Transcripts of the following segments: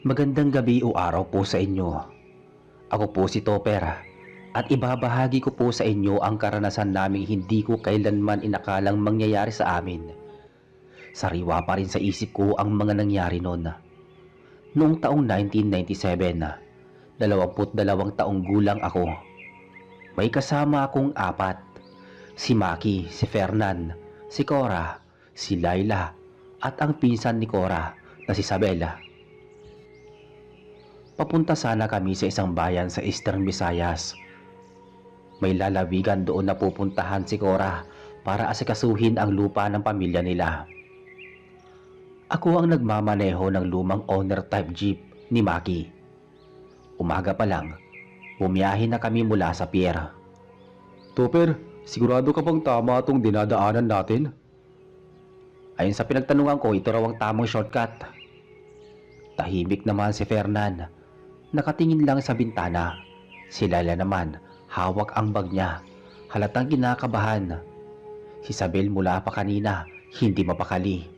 Magandang gabi o araw po sa inyo. Ako po si Topper at ibabahagi ko po sa inyo ang karanasan naming hindi ko kailanman inakalang mangyayari sa amin. Sariwa pa rin sa isip ko ang mga nangyari noon. Noong taong 1997, 22 taong gulang ako. May kasama akong apat. Si Maki, si Fernan, si Cora, si Laila at ang pinsan ni Cora na si Isabela. Papunta sana kami sa isang bayan sa Eastern Visayas. May lalawigan doon na pupuntahan si Cora para asikasuhin ang lupa ng pamilya nila. Ako ang nagmamaneho ng lumang owner type jeep ni Maki. Umaga pa lang, bumiyahe na kami mula sa pier. Topper, sigurado ka bang tama itong dinadaanan natin? Ayon sa pinagtanungan ko, ito raw ang tamang shortcut. Tahimik naman si Fernan. Nakatingin lang sa bintana. Si Laila naman, hawak ang bag niya. Halatang kinakabahan. Si Isabel mula pa kanina, hindi mapakali.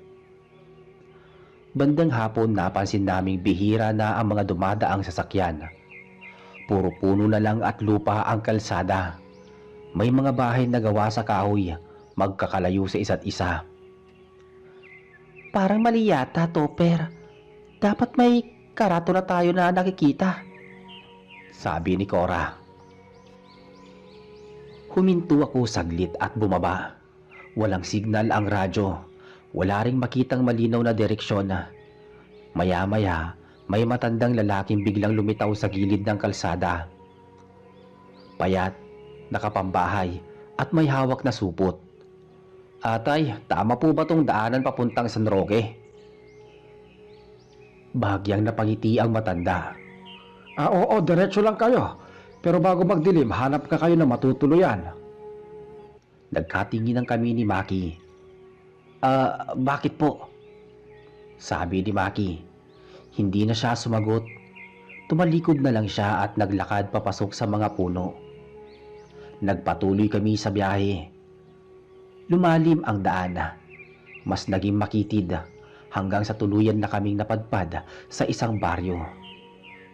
Bandang hapon napansin naming bihira na ang mga dumadaang sasakyan. Puro puno na lang at lupa ang kalsada. May mga bahay na gawa sa kahoy, magkakalayo sa isa't isa. Parang mali yata, Topper. Dapat may karato na tayo na nakikita, sabi ni Cora. Huminto ako saglit at bumaba. Walang signal ang radyo. Wala ring makitang malinaw na direksyon. Maya-maya, may matandang lalaking biglang lumitaw sa gilid ng kalsada. Payat, nakapambahay, at may hawak na supot. Atay, tama po ba tong daanan papuntang San Roque? Bahagyang napangiti ang matanda. Oo, diretso lang kayo. Pero bago magdilim, hanap ka kayo na matutuluyan. Nagkatinginan kami ni Maki. Bakit po? Sabi ni Maki. Hindi na siya sumagot. Tumalikod na lang siya at naglakad papasok sa mga puno. Nagpatuloy kami sa biyahe. Lumalim ang daan. Mas naging makitid hanggang sa tuluyan na kaming napadpad sa isang baryo.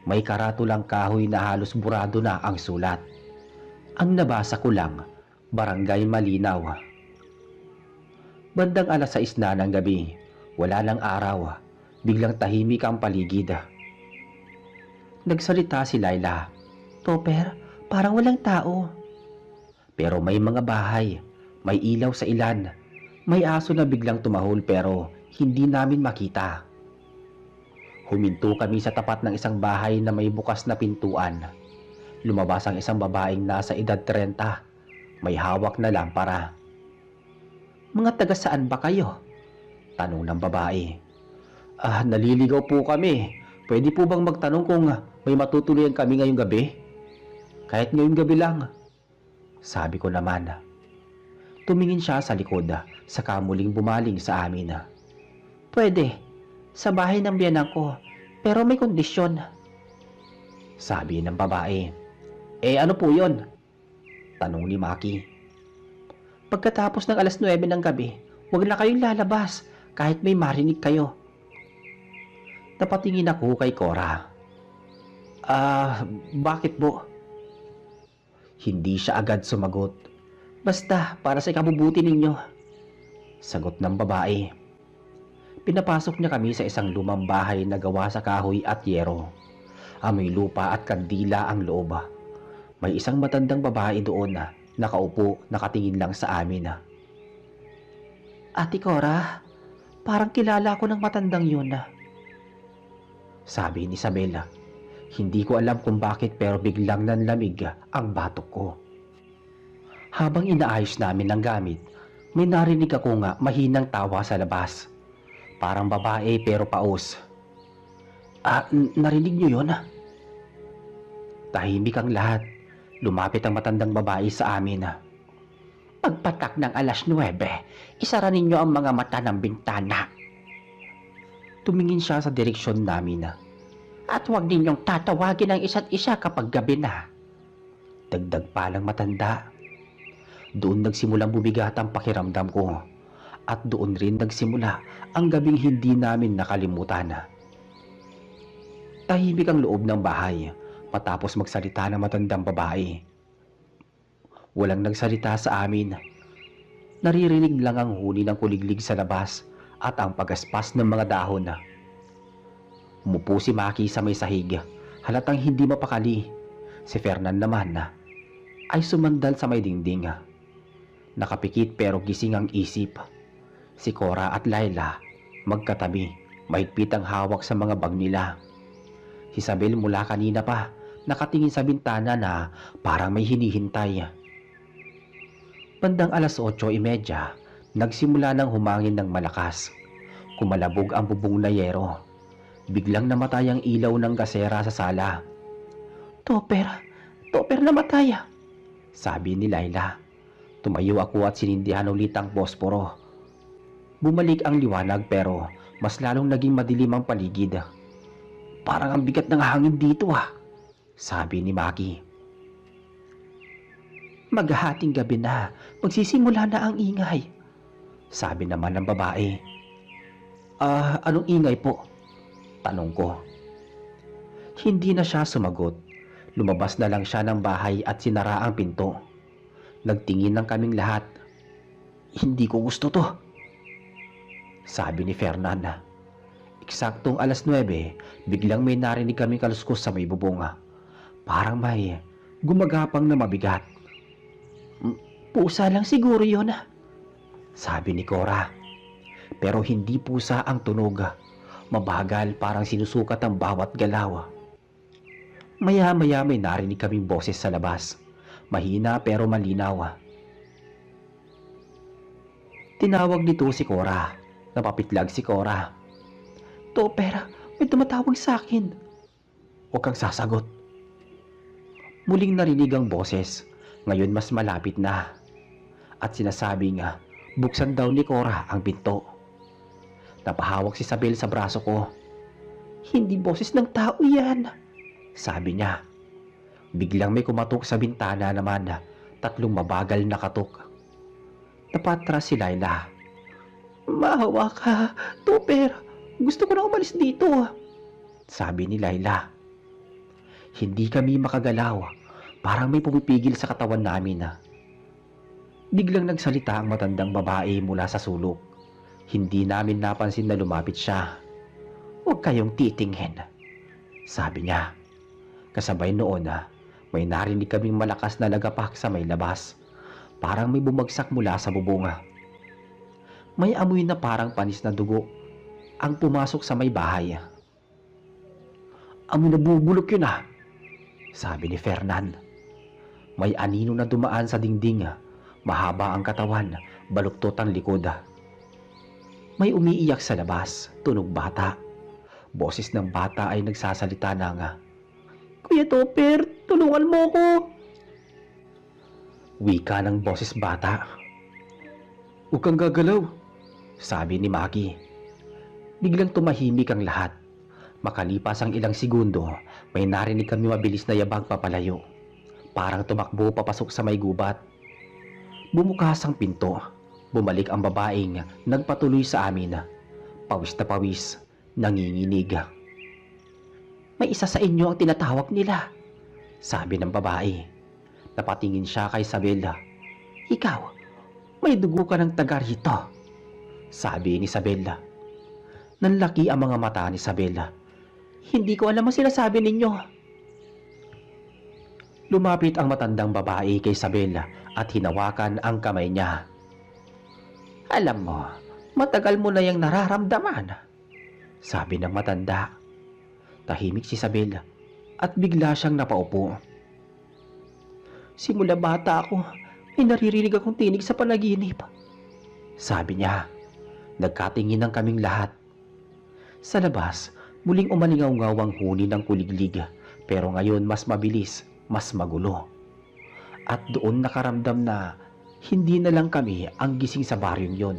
May karatulang kahoy na halos burado na ang sulat. Ang nabasa ko lang, Barangay Malinaw. Bandang 6:00 na ng gabi, wala lang araw, biglang tahimik ang paligid. Nagsalita si Laila. Topper, parang walang tao. Pero may mga bahay, may ilaw sa ilan, may aso na biglang tumahol pero hindi namin makita. Huminto kami sa tapat ng isang bahay na may bukas na pintuan. Lumabas ang isang babaeng nasa edad 30, may hawak na lampara. Mga taga saan ba kayo? Tanong ng babae. Naliligaw po kami. Pwede po bang magtanong kung may matutuluyan kami ngayong gabi? Kahit ngayong gabi lang, sabi ko naman. Tumingin siya sa likod, saka muling bumaling sa amin. Pwede, sa bahay ng biyanan ko, pero may kondisyon, sabi ng babae. Ano po yon? Tanong ni Maki. Pagkatapos ng 9:00 ng gabi, huwag na kayong lalabas kahit may marinig kayo. Napatingin ako kay Cora. Bakit po? Hindi siya agad sumagot. Basta para sa ikabubuti ninyo, sagot ng babae. Pinapasok niya kami sa isang lumang bahay na gawa sa kahoy at yero. Amoy lupa at kandila ang loob. May isang matandang babae doon na nakaupo, nakatingin lang sa amin. Ate Cora, parang kilala ko ng matandang yun, sabi ni Isabela. Hindi ko alam kung bakit pero biglang nanlamig ang batok ko. Habang inaayos namin ang gamit, may narinig ako nga mahinang tawa sa labas. Parang babae pero paos. Narinig niyo yun? Tahimik ang lahat. Lumapit ang matandang babae sa amin. Pagpatak ng 9:00, isara ninyo ang mga mata ng bintana. Tumingin siya sa direksyon namin. At huwag ninyong tatawagin ang isa't isa kapag gabi na. Dagdag pa lang matanda. Doon nagsimulang bumigat ang pakiramdam ko. At doon rin nagsimula ang gabing hindi namin nakalimutan. Tahimik ang loob ng bahay matapos magsalita ng matandang babae. Walang nagsalita sa amin. Naririnig lang ang huni ng kuliglig sa labas at ang pagaspas ng mga dahon. Umupo si Maki sa may sahig, halatang hindi mapakali. Si Fernan naman ay sumandal sa may dingding. Nakapikit pero gising ang isip. Si Cora at Laila magkatabi, mahigpit ang hawak sa mga bag nila. Si Isabel mula kanina pa nakatingin sa bintana na parang may hinihintay. Bandang 8:30, nagsimula ng humangin ng malakas. Kumalabog ang bubong na yero. Biglang namatay ang ilaw ng gasera sa sala. Topper namatay, sabi ni Laila. Tumayo ako at sinindihan ulit ang posporo. Bumalik ang liwanag pero mas lalong naging madilim ang paligid. Parang ang bigat ng hangin dito, sabi ni Maki. Maghahating gabi na, magsisimula na ang ingay, sabi naman ng babae. Anong ingay po? Tanong ko. Hindi na siya sumagot. Lumabas na lang siya ng bahay at sinara ang pinto. Nagtingin ng kaming lahat. Hindi ko gusto to, sabi ni Fernan. Eksaktong 9:00, biglang may narinig kaming kaluskos sa may bubong. Parang may gumagapang na mabigat. Pusa lang siguro yun, sabi ni Cora. Pero hindi pusa ang tunog. Mabagal, parang sinusukat ang bawat galaw. Maya-maya may narinig kaming boses sa labas. Mahina pero malinaw. Tinawag nito si Cora. Napapitlag si Cora. Topper, may tumatawag sa akin. Huwag kang sasagot. Muling narinig ang boses. Ngayon mas malapit na. At sinasabi nga, buksan daw ni Cora ang pinto. Napahawak si Isabel sa braso ko. Hindi boses ng tao yan, sabi niya. Biglang may kumatok sa bintana naman. 3 mabagal na katok. Napatras si Laila. Mahawa ka, Topper. Gusto ko na umalis dito, sabi ni Laila. Hindi kami makagalaw. Parang may pumipigil sa katawan namin. Biglang nagsalita ang matandang babae mula sa sulok. Hindi namin napansin na lumapit siya. Huwag kayong titingin, sabi niya. Kasabay noon may narinig kaming malakas na lagapak sa may labas. Parang may bumagsak mula sa bubong. May amoy na parang panis na dugo ang pumasok sa may bahay. Amoy na bubulok yun, sabi ni Fernan. May anino na dumaan sa dingding. Mahaba ang katawan, baluktot ang likod. May umiiyak sa labas, tunog bata. Boses ng bata ay nagsasalita ng, Kuya Topper, tulungan mo ko. Wika ng boses bata. Huwag kang gagalaw, sabi ni Maki. Biglang tumahimik ang lahat. Makalipas ang ilang segundo, may narinig kami mabilis na yabag papalayo. Parang tumakbo papasok sa may gubat. Bumukas ang pinto. Bumalik ang babaeng nagpatuloy sa amin. Pawis na pawis, nanginginig. May isa sa inyo ang tinatawag nila, sabi ng babae. Napatingin siya kay Isabela. Ikaw, may dugo ka ng taga rito, sabi ni Isabela. Nanlaki ang mga mata ni Isabela. Hindi ko alam ang sinasabi ninyo. Lumapit ang matandang babae kay Isabela at hinawakan ang kamay niya. Alam mo, matagal mo na yung nararamdaman, sabi ng matanda. Tahimik si Isabela at bigla siyang napaupo. Simula bata ako, may naririnig akong tinig sa panaginip, sabi niya. Nagkatingin ng kaming lahat. Sa labas, muling umalingaw-ngaw ang huni ng kuliglig, pero ngayon mas mabilis, mas magulo. At doon nakaramdam na hindi na lang kami ang gising sa baryong yon.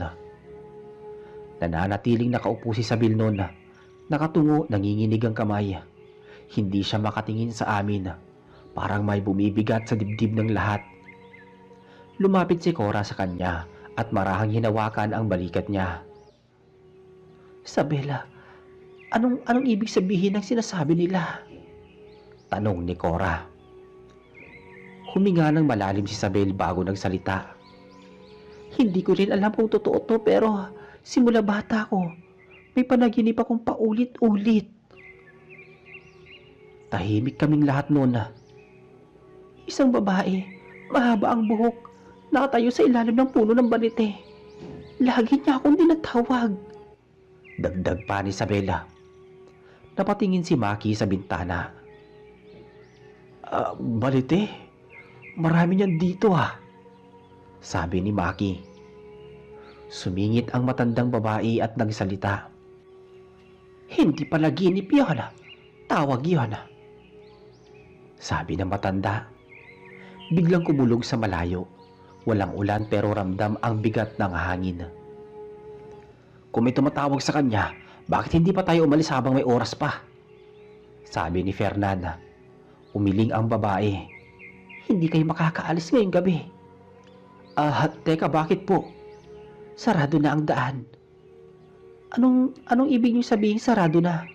Nananatiling nakaupo si Isabel noon. Nakatungo, nanginginig ang kamay. Hindi siya makatingin sa amin. Parang may bumibigat sa dibdib ng lahat. Lumapit si Cora sa kanya at marahang hinawakan ang balikat niya. Isabela, Anong ibig sabihin ng sinasabi nila? Tanong ni Cora. Huminga ng malalim si Isabel bago nagsalita. Hindi ko rin alam kung totoo to pero simula bata ko, may panaginip akong paulit-ulit. Tahimik kaming lahat noon. Isang babae, mahaba ang buhok, nakatayo sa ilalim ng puno ng banite. Lagi niya akong dinatawag. Dagdag pa ni Isabela. Napatingin si Maki sa bintana. Balite? Marami niyan dito sabi ni Maki. Sumingit ang matandang babae at nagsalita. Hindi panaginip yun. Tawag yun. Sabi ng matanda. Biglang kumulog sa malayo. Walang ulan pero ramdam ang bigat ng hangin. Kung may tumatawag sa kanya, bakit hindi pa tayo umalis habang may oras pa? Sabi ni Fernanda. Umiling ang babae. Hindi kayo makakaalis ngayong gabi. Teka, bakit po? Sarado na ang daan. Anong ibig niyo sabihin sarado na?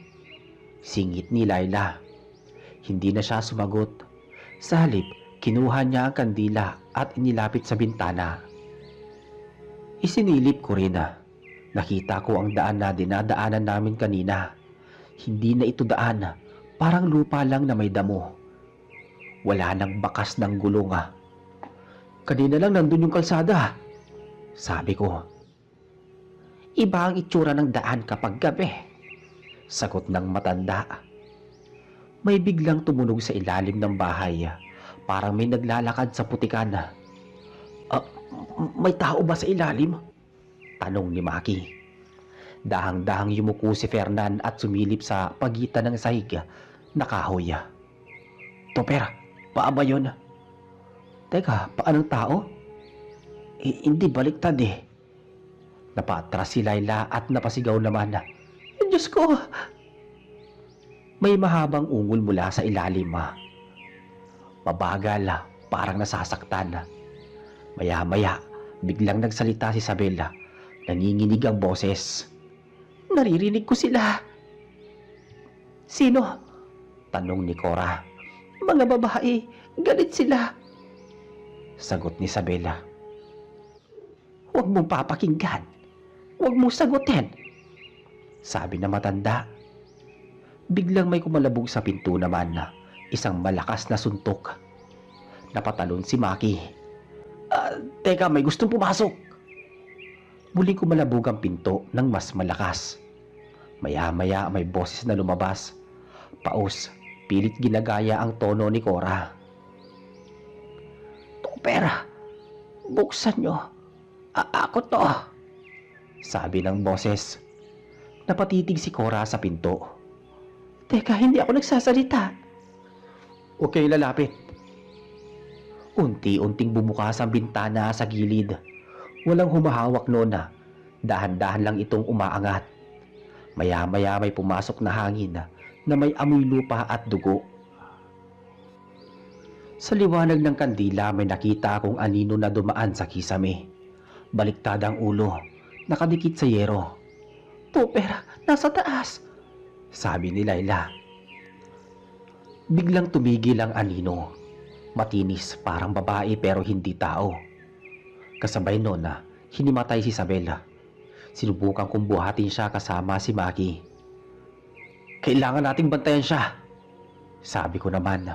Singit ni Laila. Hindi na siya sumagot. Sa halip, kinuha niya ang kandila at inilapit sa bintana. Isinilip ko rin. Nakita ko ang daan na dinadaanan namin kanina. Hindi na ito daan. Parang lupa lang na may damo. Wala nang bakas ng gulong. Kanina lang nandun yung kalsada. Sabi ko. Iba ang itsura ng daan kapag gabi. Sagot ng matanda. May biglang tumunog sa ilalim ng bahay. Parang may naglalakad sa putikan. May tao ba sa ilalim? Tanong ni Maki. Dahang-dahang yumuko si Fernan at sumilip sa pagitan ng sahig na kahoy. Topper, paa ba yun? Teka, paa ng tao? Hindi baliktad Napatras si Laila at napasigaw naman. Diyos ko! May mahabang ungol mula sa ilalim. Mabagal, parang nasasaktan. Maya-maya, biglang nagsalita si Isabela. Nanginginig ang boses. Naririnig ko sila. Sino? Tanong ni Cora. Mga babae, galit sila. Sagot ni Isabela. Huwag mong papakinggan. Huwag mong sagutin. Sabi na matanda. Biglang may kumalabog sa pinto naman na isang malakas na suntok. Napatalon si Maki. Teka, may gustong pumasok. Muling kumalabog ang pinto ng mas malakas. Maya-maya may boses na lumabas. Paus, pilit ginagaya ang tono ni Cora. Topper, buksan nyo. Ako to. Sabi ng boses. Napatitig si Cora sa pinto. Teka, hindi ako nagsasalita. Okay, lalapit. Unti-unting bumukas ang bintana sa gilid. Walang humahawak noon dahan-dahan lang itong umaangat. Maya-maya may pumasok na hangin na may amoy lupa at dugo. Sa liwanag ng kandila may nakita akong anino na dumaan sa kisame. Baliktad ang ulo, nakadikit sa yero. Topper, nasa taas, sabi ni Laila. Biglang tumigil ang anino. Matinis, parang babae pero hindi tao. Kasabay noon hinimatay si Isabela. Sinubukan kong buhatin siya kasama si Maki. Kailangan nating bantayan siya, sabi ko naman.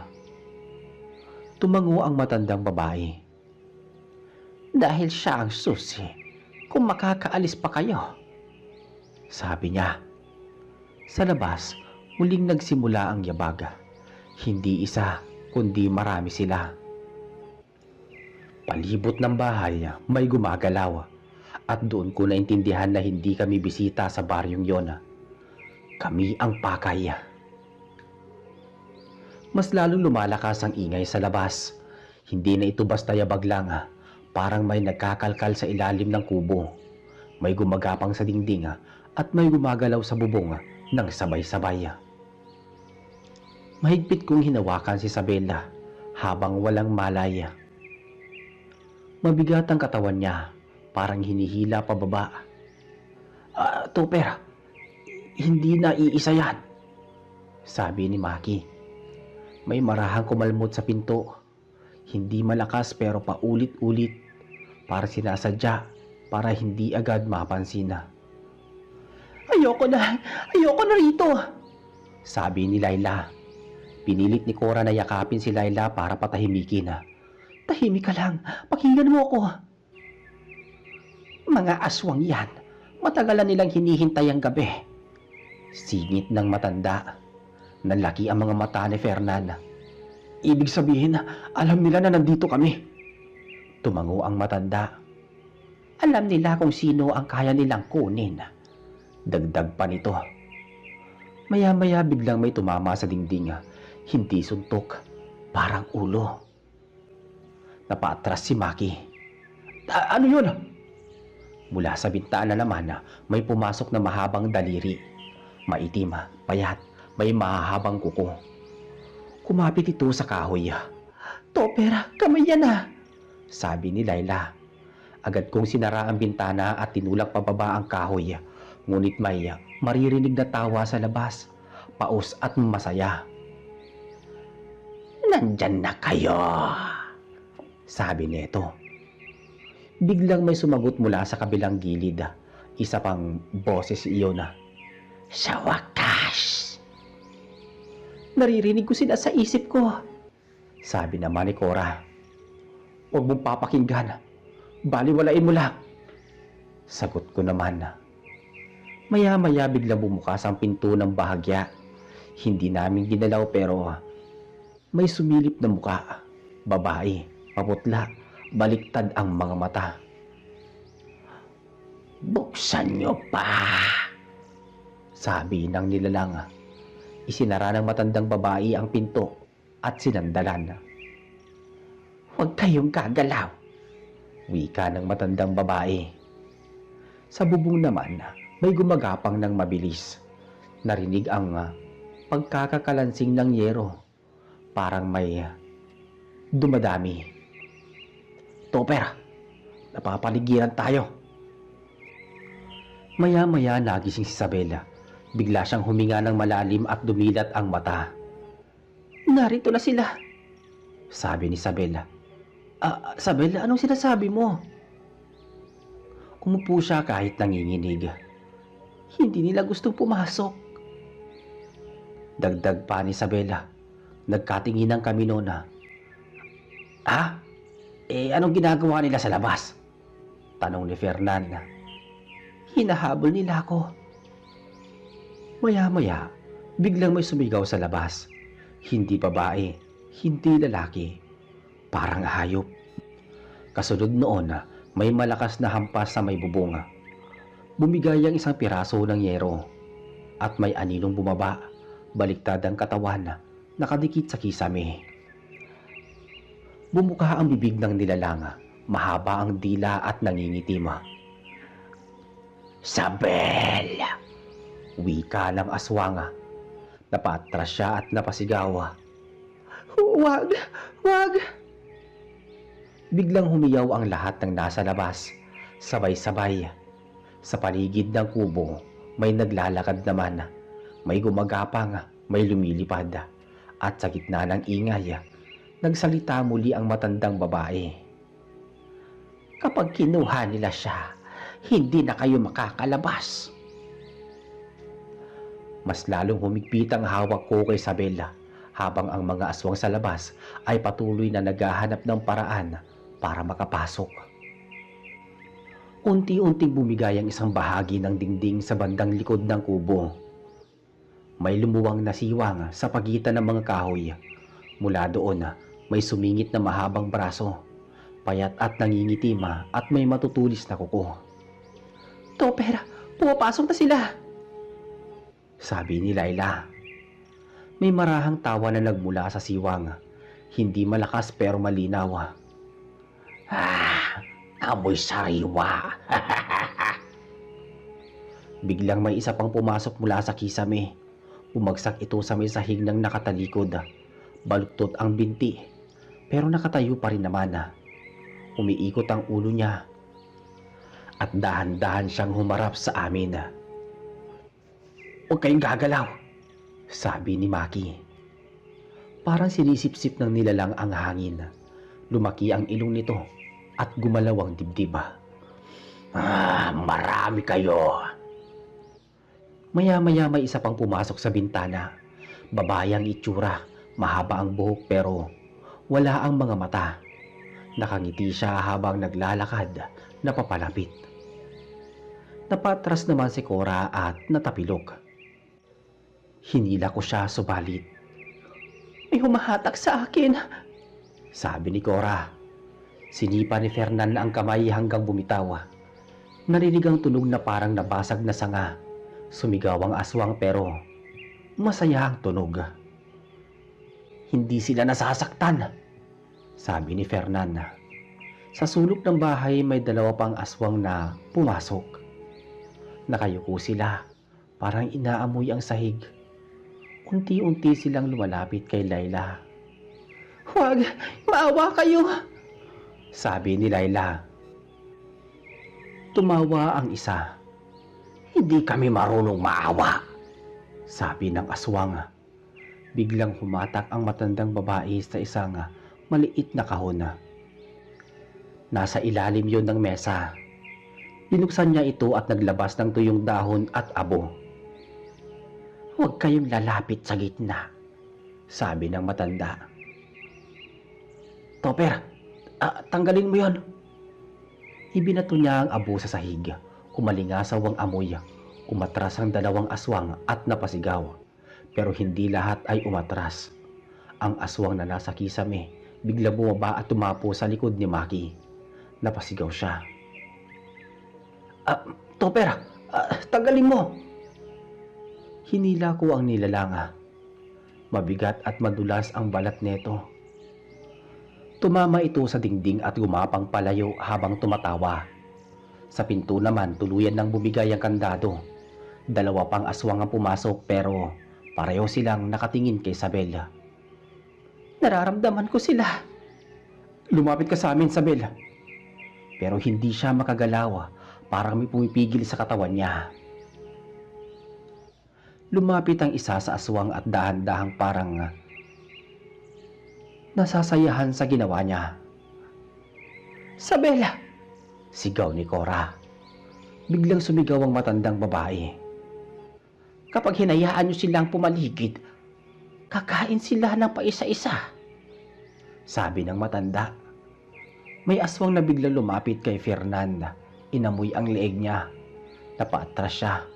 Tumango ang matandang babae. Dahil siya ang susi, kung makakaalis pa kayo, sabi niya. Sa labas, muling nagsimula ang yabaga. Hindi isa, kundi marami sila. Palibot ng bahay, may gumagalaw. At doon ko naintindihan na hindi kami bisita sa baryong yon. Kami ang pakay. Mas lalong lumalakas ang ingay sa labas. Hindi na ito basta yabag lang. Parang may nagkakalkal sa ilalim ng kubo. May gumagapang sa dingding at may gumagalaw sa bubong ng sabay-sabay. Mahigpit kong hinawakan si Isabela habang walang malay. Mabigat ang katawan niya, parang hinihila pababa. Topper, Hindi na iisa yan, sabi ni Maki. May marahang kumalmot sa pinto. Hindi malakas pero paulit-ulit, para sinasadya para hindi agad mapansin na. Ayoko na rito, sabi ni Laila. Pinilit ni Cora na yakapin si Laila para patahimikin. Tahimik ka lang, pakinggan mo ako. Mga aswang yan, matagalan nilang hinihintay ang gabi. Singit ng matanda. Nalaki ang mga mata ni Fernan. Ibig sabihin, alam nila na nandito kami. Tumango ang matanda. Alam nila kung sino ang kaya nilang kunin. Dagdag pa nito. Maya-maya biglang may tumama sa dingding. Hindi suntok, parang ulo. Napaatras si Maki. Ano yun? Mula sa bintana naman may pumasok na mahabang daliri. Maitim, payat, may mahahabang kuko. Kumapit ito sa kahoy. Topper, kamay yan sabi ni Laila. Agad kong sinara ang bintana at tinulak pababa ang kahoy. Ngunit may maririnig na tawa sa labas. Paus at masaya. Nandyan na kayo, sabi nito. Biglang may sumagot mula sa kabilang gilid. Isa pang boses iyon. Sa wakas. Naririnig ko sila sa isip ko, sabi naman ni Cora. Huwag mong papakinggan. Baliwalain mo lang, sagot ko naman. Maya-maya biglang bumukas ang pinto ng bahagya. Hindi namin ginalaw pero may sumilip na muka. Babae, paputla, baliktad ang mga mata. Buksan niyo pa, sabi ng nilalang. Isinara ng matandang babae ang pinto at sinandalan. Huwag kayong gagalaw, wika ng matandang babae. Sa bubong naman, may gumagapang ng mabilis. Narinig ang pagkakakalansing ng yero. Parang may dumadami. Topper, napapaligiran tayo. Maya-maya nagising si Isabela. Bigla siyang huminga ng malalim at dumilat ang mata. Narito na sila, sabi ni Isabela. Isabela, anong sinasabi mo? Umupo siya kahit nanginginig. Hindi nila gustong pumasok. Dagdag pa ni Isabela. Nagkatinginan kami noon anong ginagawa nila sa labas? Tanong ni Fernan. Hinahabol nila ako. Maya-maya, biglang may sumigaw sa labas. Hindi babae, hindi lalaki. Parang hayop. Kasunod noon, may malakas na hampas sa may bubong. Bumigay ang isang piraso ng yero. At may aninong bumaba, baliktad ang katawan, nakadikit sa kisame. Bumuka ang bibig ng nilalang, mahaba ang dila at nangingitim. Sabel! Wika ng aswang. Napatras siya at napasigaw. Wag! Wag! Biglang humiyaw ang lahat ng nasa labas, sabay-sabay. Sa paligid ng kubo, may naglalakad naman. May gumagapang, may lumilipad. At sa gitna ng ingay, nagsalita muli ang matandang babae. Kapag kinuha nila siya, hindi na kayo makakalabas. Mas lalong humigpit ang hawak ko kay Isabela habang ang mga aswang sa labas ay patuloy na naghahanap ng paraan para makapasok. Unti-unting bumigay ang isang bahagi ng dingding sa bandang likod ng kubo. May lumuwang na siwang sa pagitan ng mga kahoy. Mula doon, may sumingit na mahabang braso, payat at nangingitim at may matutulis na kuko. Topper, pumapasok na sila, sabi ni Laila. May marahang tawa na nagmula sa siwang. Hindi malakas pero malinaw. Amoy sariwa. Biglang may isa pang pumasok mula sa kisame. Bumagsak ito sa may sahig ng nakatalikod. Baluktot ang binti, pero nakatayo pa rin naman. Umiikot ang ulo niya. At dahan-dahan siyang humarap sa amin. Huwag kayong gagalaw, sabi ni Maki. Parang sinisipsip ng nilalang ang hangin. Lumaki ang ilong nito at gumalaw ang dibdib. Marami kayo. Maya-maya may isa pang pumasok sa bintana. Babae ang itsura, mahaba ang buhok pero wala ang mga mata. Nakangiti siya habang naglalakad na papalapit. Napatras naman si Cora at natapilok. Hinila ko siya subalit. May humahatak sa akin, sabi ni Cora. Sinipa ni Fernan ang kamay hanggang bumitaw. Narinig ang tunog na parang nabasag na sanga. Sumigaw ang aswang pero masaya ang tunog. Hindi sila nasasaktan, sabi ni Fernan. Sa sulok ng bahay may dalawa pang aswang na pumasok. Nakayuko sila, parang inaamoy ang sahig. Unti-unti silang lumalapit kay Layla. Huwag, maawa kayo, sabi ni Layla. Tumawa ang isa. Hindi kami marunong maawa, sabi ng aswang. Biglang humatak ang matandang babae sa isang maliit na kahon. Nasa ilalim yon ng mesa. Binuksan niya ito at naglabas ng tuyong dahon at abo. Huwag kayong lalapit sa gitna, sabi ng matanda. Topper, tanggalin mo yon. Ibinato niya ang abo sa sahig. Umalingasaw ang amoy. Umatras ang dalawang aswang at napasigaw. Pero hindi lahat ay umatras. Ang aswang na nasa kisame bigla bumaba at tumapo sa likod ni Maki. Napasigaw siya. Topper, tanggalin mo. Hinila ko ang nilalanga. Mabigat at madulas ang balat nito. Tumama ito sa dingding at gumapang palayo habang tumatawa. Sa pinto naman tuluyan nang bumigay ang kandado. Dalawa pang aswang ang pumasok pero pareho silang nakatingin kay Sabel. Nararamdaman ko sila. Lumapit ka sa amin, Sabel. Pero hindi siya makagalaw. Parang may pumipigil sa katawan niya. Lumapit ang isa sa aswang at dahan-dahang parang nasasayahan sa ginawa niya. Sabela! Sigaw ni Cora. Biglang sumigaw ang matandang babae. Kapag hinayaan niyo silang pumaligid, kakain sila ng paisa-isa, sabi ng matanda. May aswang na biglang lumapit kay Fernan. Inamoy ang leeg niya. Napaatras siya.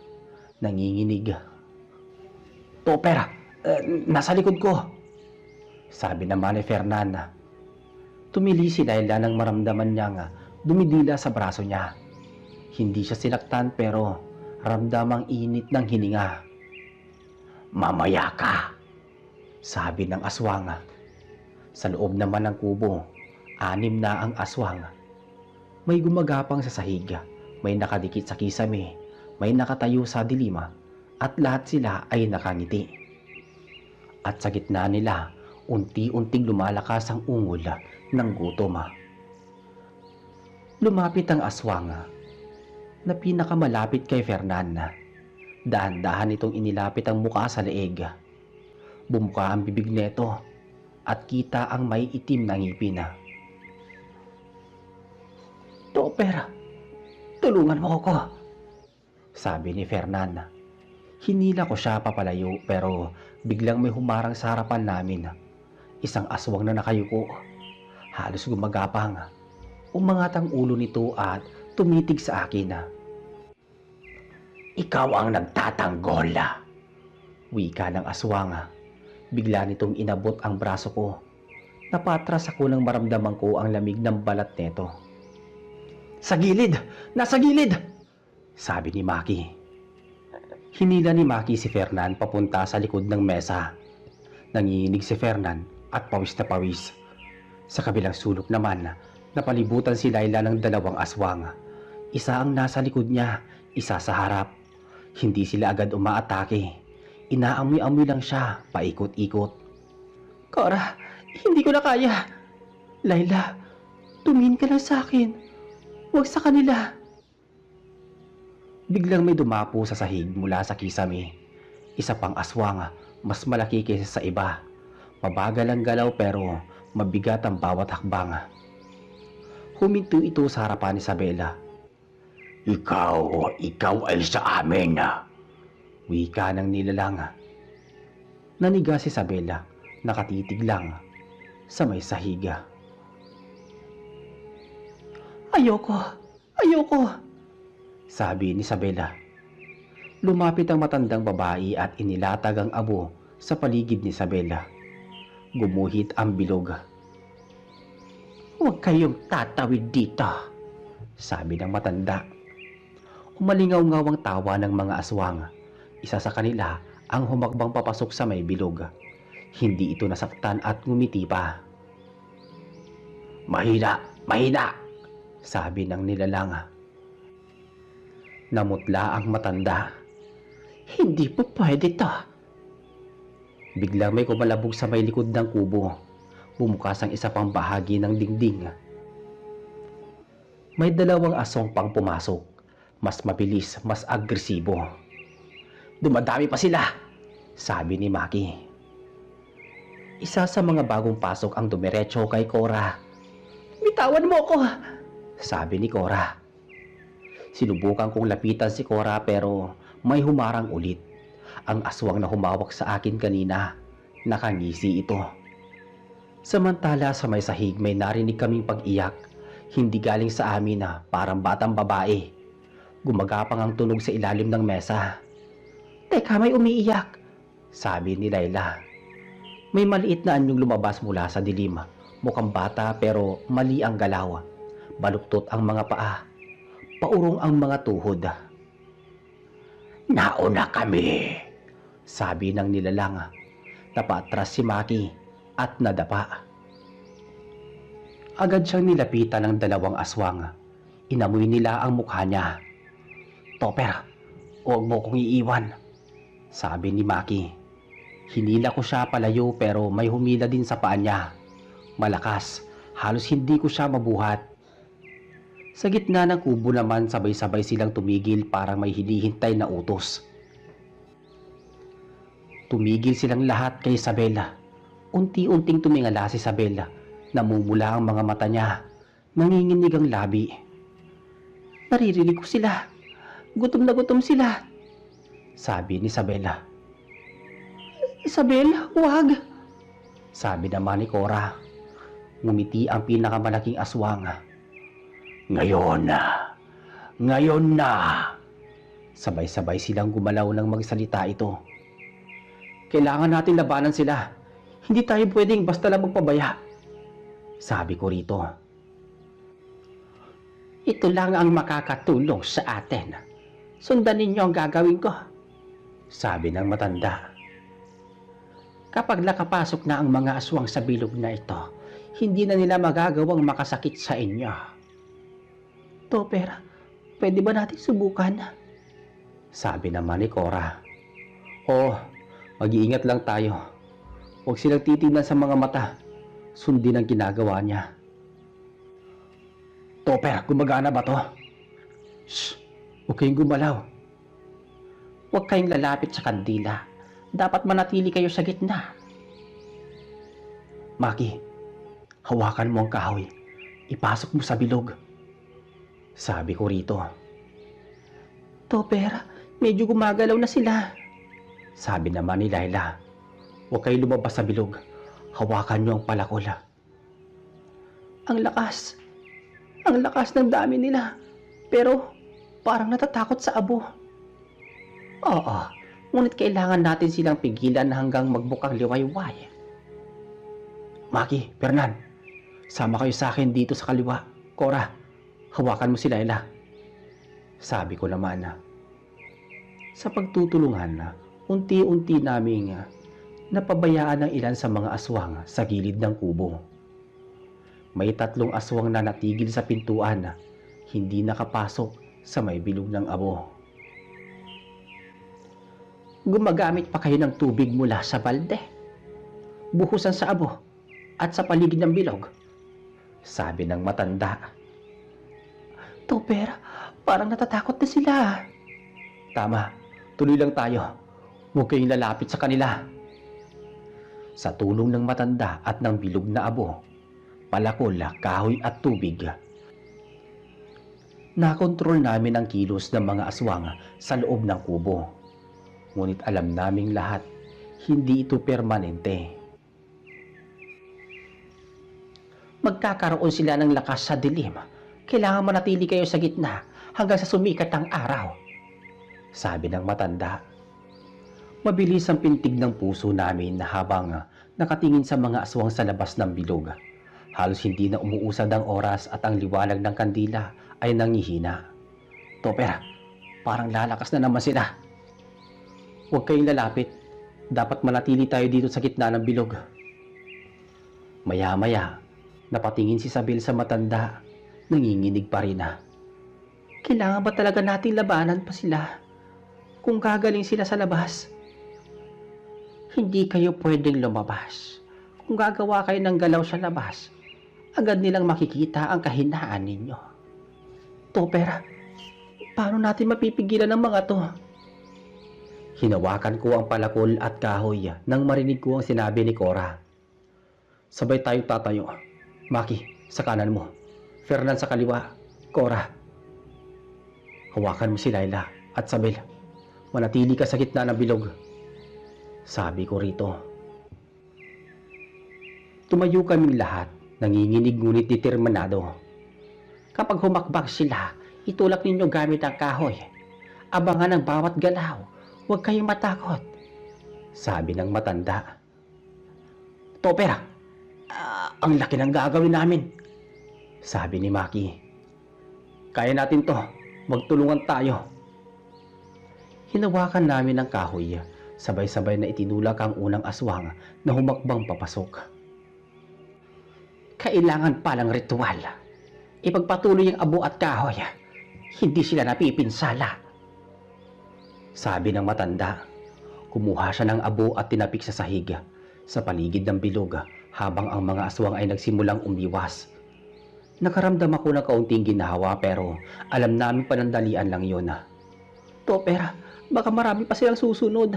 Nanginginig. Topper, nasa likod ko, sabi naman ni Fernan. Tumili si Layla nang maramdaman niyang dumidila sa braso niya. Hindi siya sinaktan pero ramdam ang init ng hininga. Mamaya ka, sabi ng aswang. Sa loob naman ng kubo, 6 na ang aswang. May gumagapang sa sahig, may nakadikit sa kisame, may nakatayo sa dilima, at lahat sila ay nakangiti. At sa gitna nila, unti-unting lumalakas ang ungol ng gutom. Lumapit ang aswang na pinakamalapit kay Fernan. Dahan-dahan itong inilapit ang muka sa leeg. Bumuka ang bibig nito at kita ang may itim na ngipin. Topper, tulungan mo ako, sabi ni Fernan. Hinila ko siya papalayo pero biglang may humarang sa harapan namin. Isang aswang na nakayuko. Halos gumagapang. Umangat ang ulo nito at tumitig sa akin. Ikaw ang nagtatanggol, wika ng aswang. Bigla nitong inabot ang braso ko. Napatras ako nang maramdaman ko ang lamig ng balat nito. Sa gilid! Nasa gilid! Sabi ni Maki. Hinila ni Maki si Fernan papunta sa likod ng mesa. Nanginginig si Fernan at pawis na pawis. Sa kabilang sulok naman, napalibutan si Layla ng 2 aswang. Isa ang nasa likod niya, isa sa harap. Hindi sila agad umaatake. Inaamoy-amoy lang siya, paikot-ikot. Cora, hindi ko na kaya. Layla, tumingin ka lang sa akin. Huwag sa kanila. Biglang may dumapo sa sahig mula sa kisame. Isa pang aswang, mas malaki kaysa sa iba. Mabagal ang galaw pero mabigat ang bawat hakbang. Huminto ito sa harapan ni Isabela. Ikaw ay sa amin. Wika ng nilalang. Naniga si Isabela, nakatitig lang sa may sahiga. Ayoko, sabi ni Isabela. Lumapit ang matandang babae at inilatag ang abo sa paligid ni Isabela. Gumuhit ang bilog. Huwag kayong tatawid dito, sabi ng matanda. Umalingaw-ngaw ang tawa ng mga aswang. Isa sa kanila ang humakbang papasok sa may bilog. Hindi ito nasaktan at ngumiti pa. Mahina, sabi ng nilalang. Namutla ang matanda. Hindi po pwede to. Biglang may kumalabog sa may likod ng kubo. Bumukas ang isa pang bahagi ng dingding. May dalawang aswang pang pumasok. Mas mabilis, mas agresibo. Dumadami pa sila, sabi ni Maki. Isa sa mga bagong pasok ang dumiretso kay Cora. Bitawan mo ko, sabi ni Cora. Sinubukan kong lapitan si Cora pero may humarang ulit. Ang aswang na humawak sa akin kanina, nakangisi ito. Samantala sa may sahig may narinig kaming pag-iyak. Hindi galing sa amin na parang batang babae. Gumagapang ang tunog sa ilalim ng mesa. Teka, may umiiyak, sabi ni Layla. May maliit na anyong lumabas mula sa dilim. Mukhang bata pero mali ang galaw. Baluktot ang mga paa. Paurong ang mga tuhod. Nauna kami, sabi ng nilalang. Napatras si Maki at nadapa. Agad siyang nilapitan ng dalawang aswang. Inamoy nila ang mukha niya. Topper, huwag mo kong iiwan, sabi ni Maki. Hinila ko siya palayo pero may humila din sa paa niya. Malakas, halos hindi ko siya mabuhat. Sa gitna ng kubo naman sabay-sabay silang tumigil parang may hinihintay na utos. Tumigil silang lahat kay Isabela. Unti-unting tumingala si Isabela. Namumula ang mga mata niya. Nanginginig ang labi. Naririnig ko sila. Gutom na gutom sila, sabi ni Isabela. Isabel, huwag, sabi naman ni Cora. Ngumiti ang pinakamalaking aswang. Ngayon na. Sabay-sabay silang gumalaw nang magsalita ito. Kailangan natin labanan sila. Hindi tayo pwedeng basta lang magpabaya, sabi ko rito. Ito lang ang makakatulong sa atin. Sundan ninyo ang gagawin ko, sabi ng matanda. Kapag nakapasok na ang mga aswang sa bilog na ito, hindi na nila magagawang makasakit sa inyo. Topper, pwede ba natin subukan? Sabi naman ni Cora. Oo, mag-iingat lang tayo. Huwag silang titignan sa mga mata. Sundin ang ginagawa niya. Topper, gumagana ba to? Shh! Huwag kayong gumalaw. Huwag kayong lalapit sa kandila. Dapat manatili kayo sa gitna. Maki, hawakan mo ang kahoy. Ipasok mo sa bilog, sabi ko rito. Topper, medyo gumagalaw na sila, sabi naman ni Layla. Huwag kayong lumabas sa bilog. Hawakan niyo ang palakol. Ang lakas ng dami nila. Pero parang natatakot sa abo. Oo, ngunit kailangan natin silang pigilan hanggang magbukang liwayway. Maki, Fernan, sama kayo sa akin dito sa kaliwa. Cora, hawakan mo si Layla, sabi ko naman. Sa pagtutulungan, unti-unti naming napabayaan ng ilan sa mga aswang sa gilid ng kubo. May 3 aswang na natigil sa pintuan, hindi nakapasok sa may bilog ng abo. Gumagamit pa kayo ng tubig mula sa balde, buhusan sa abo at sa paligid ng bilog, sabi ng matanda. Topper, parang natatakot na sila. Tama, tuloy lang tayo. Huwag kayong lalapit sa kanila. Sa tulong ng matanda at ng bilog na abo, palakol, kahoy at tubig, nakontrol namin ang kilos ng mga aswang sa loob ng kubo. Ngunit alam naming lahat, hindi ito permanente. Magkakaroon sila ng lakas sa dilim. Kailangan manatili kayo sa gitna hanggang sa sumikat ang araw, sabi ng matanda. Mabilis ang pintig ng puso namin habang nakatingin sa mga aswang sa labas ng bilog. Halos hindi na umuusad ang oras at ang liwanag ng kandila ay nangihina. Topper, parang lalakas na naman sila. Huwag kayong lalapit. Dapat manatili tayo dito sa gitna ng bilog. Maya-maya, napatingin si Isabel sa matanda. Nanginginig pa rin. Kailangan ba talaga nating labanan pa sila? Kung gagaling sila sa labas, hindi kayo pwedeng lumabas. Kung gagawa kayo ng galaw sa labas, agad nilang makikita ang kahinaan ninyo. Topper, paano natin mapipigilan ang mga to? Hinawakan ko ang palakol at kahoy nang marinig ko ang sinabi ni Cora. Sabay tayong tatayo. Maki, sa kanan mo. Fernan sa kaliwa. Cora, hawakan mo si Laila at Sabel. Manatili ka sa gitna ng bilog, sabi ko rito. Tumayo kaming lahat, nanginginig ngunit determinado. Kapag humakbang sila, itulak ninyo gamit ang kahoy. Abangan ang bawat galaw. Huwag kayong matakot, sabi ng matanda. Topper, ang laki ng gagawin namin, sabi ni Maki. Kaya natin to, magtulungan tayo. Hinawakan namin ang kahoy, sabay-sabay na itinulak ang unang aswang na humakbang papasok. Kailangan palang ritual. Ipagpatuloy ang abo at kahoy. Hindi sila napipinsala, sabi ng matanda. Kumuha siya ng abo at tinapik sa sahig sa paligid ng bilog habang ang mga aswang ay nagsimulang umiwas. Nakaramdam ako ng kaunting ginhawa pero alam namin panandalian lang yun. Topper, baka marami pa silang susunod,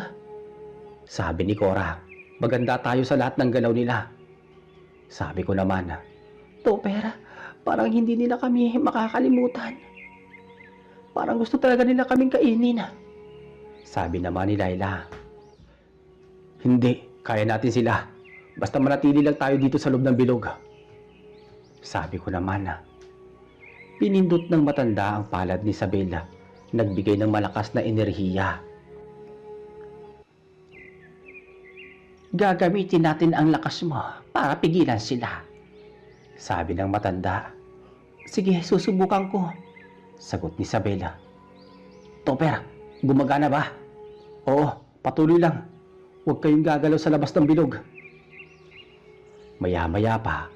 sabi ni Cora. Maganda tayo sa lahat ng galaw nila, sabi ko naman. Topper, parang hindi nila kami makakalimutan. Parang gusto talaga nila kaming kainin, sabi naman ni Laila. Hindi, kaya natin sila. Basta manatili lang tayo dito sa loob ng bilog, sabi ko naman. Pinindot ng matanda ang palad ni Isabela, nagbigay ng malakas na enerhiya. Gagamitin natin ang lakas mo para pigilan sila, sabi ng matanda. Sige, susubukan ko, sagot ni Isabela. Topper, gumagana ba? Oo, patuloy lang. Huwag kayong gagalaw sa labas ng bilog. Maya-maya pa,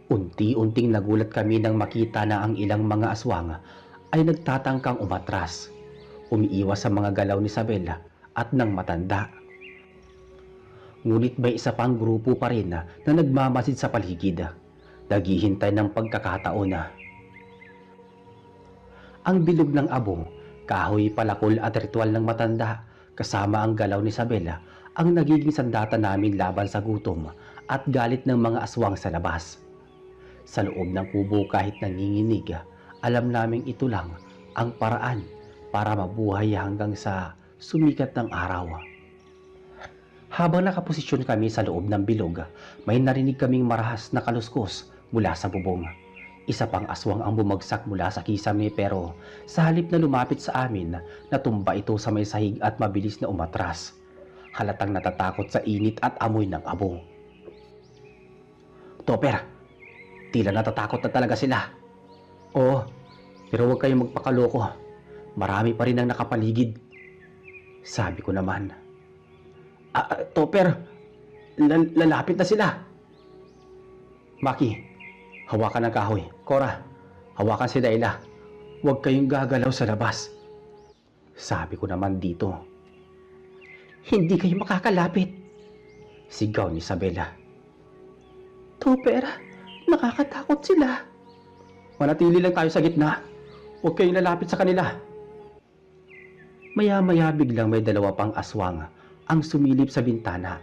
unti-unting nagulat kami nang makita na ang ilang mga aswang ay nagtatangkang umatras, umiiwas sa mga galaw ni Isabela at ng matanda. Ngunit may isa pang grupo pa rin na nagmamasid sa paligid, naghihintay ng pagkakataon. Ang bilog ng abo, kahoy, palakol at ritual ng matanda kasama ang galaw ni Isabela ang nagiging sandata namin laban sa gutom at galit ng mga aswang sa labas. Sa loob ng kubo kahit nanginginig, alam naming ito lang ang paraan para mabuhay hanggang sa sumikat ng araw. Habang nakaposisyon kami sa loob ng bilog, may narinig kaming marahas na kaluskos mula sa bubong. Isa pang aswang ang bumagsak mula sa kisame pero sa halip na lumapit sa amin, natumba ito sa may sahig at mabilis na umatras. Halatang natatakot sa init at amoy ng abo. Topper, tila natatakot na talaga sila. Oo, pero huwag kayong magpakaloko. Marami pa rin ang nakapaligid, sabi ko naman. Topper, lalapit na sila. Maki, hawakan ang kahoy. Cora, hawakan si Laila. Huwag kayong gagalaw sa labas, sabi ko naman dito. Hindi kayo makakalapit, sigaw ni Isabela. Topper, nakakatakot sila. Manatili lang tayo sa gitna. Huwag kayong lalapit sa kanila. Maya-maya biglang may dalawa pang aswang ang sumilip sa bintana.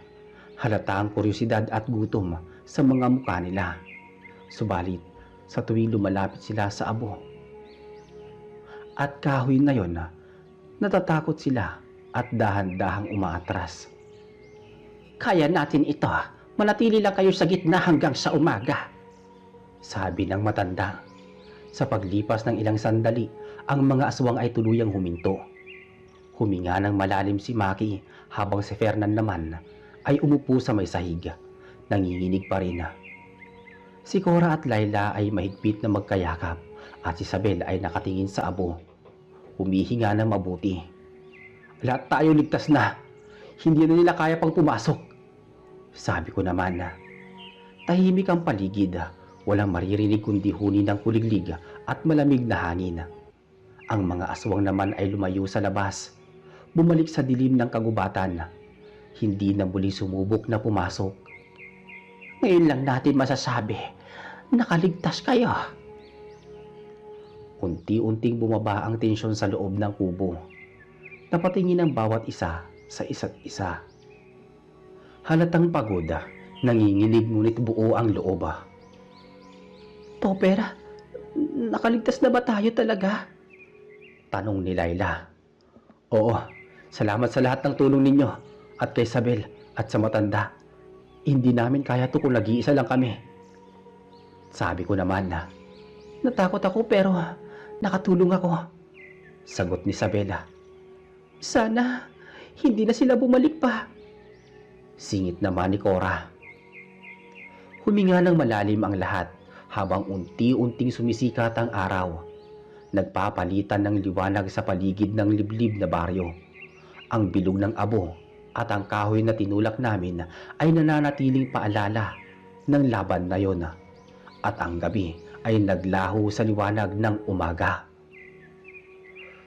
Halata ang kuryosidad at gutom sa mga mukha nila. Subalit, sa tuwing lumalapit sila sa abo at kahoy na yon, natatakot sila at dahan-dahang umaatras. "Kaya natin ito. Manatili lang kayo sa gitna hanggang sa umaga," sabi ng matanda. Sa paglipas ng ilang sandali, ang mga aswang ay tuluyang huminto. Huminga ng malalim si Maki habang si Fernan naman ay umupo sa may sahig. Nanginginig pa rin. Si Cora at Layla ay mahigpit na magkayakap at si Isabel ay nakatingin sa abo. Humihinga ng mabuti. "Lahat tayo ligtas na. Hindi na nila kaya pang pumasok," sabi ko naman. Tahimik ang paligid. Walang maririnig kundi huni ng kuliglig at malamig na hangin. Ang mga aswang naman ay lumayo sa labas. Bumalik sa dilim ng kagubatan. Hindi na muli sumubok na pumasok. "Ngayon lang natin masasabi, nakaligtas kayo." Unti-unting bumaba ang tensyon sa loob ng kubo. Napatingin ang bawat isa sa isa't isa. Halatang pagod, nanginginig ngunit buo ang loob. "Topper, nakaligtas na ba tayo talaga?" tanong ni Layla. "Oo, salamat sa lahat ng tulong ninyo at kay Isabel at sa matanda. Hindi namin kaya to kung nag-iisa lang kami," sabi ko naman. "Natakot ako pero nakatulong ako," sagot ni Isabela. "Sana hindi na sila bumalik pa," singit naman ni Cora. Huminga ng malalim ang lahat habang unti-unting sumisikat ang araw. Nagpapalitan ng liwanag sa paligid ng liblib na baryo. Ang bilog ng abo at ang kahoy na tinulak namin ay nananatiling paalala ng laban na yon. At ang gabi ay naglaho sa liwanag ng umaga.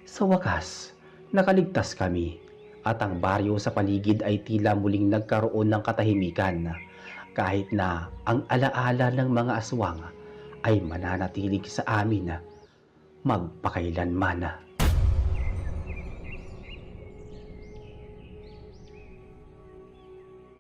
Sa wakas, nakaligtas kami at ang baryo sa paligid ay tila muling nagkaroon ng katahimikan kahit na ang alaala ng mga aswang ay mananatilig sa amin magpakailanman.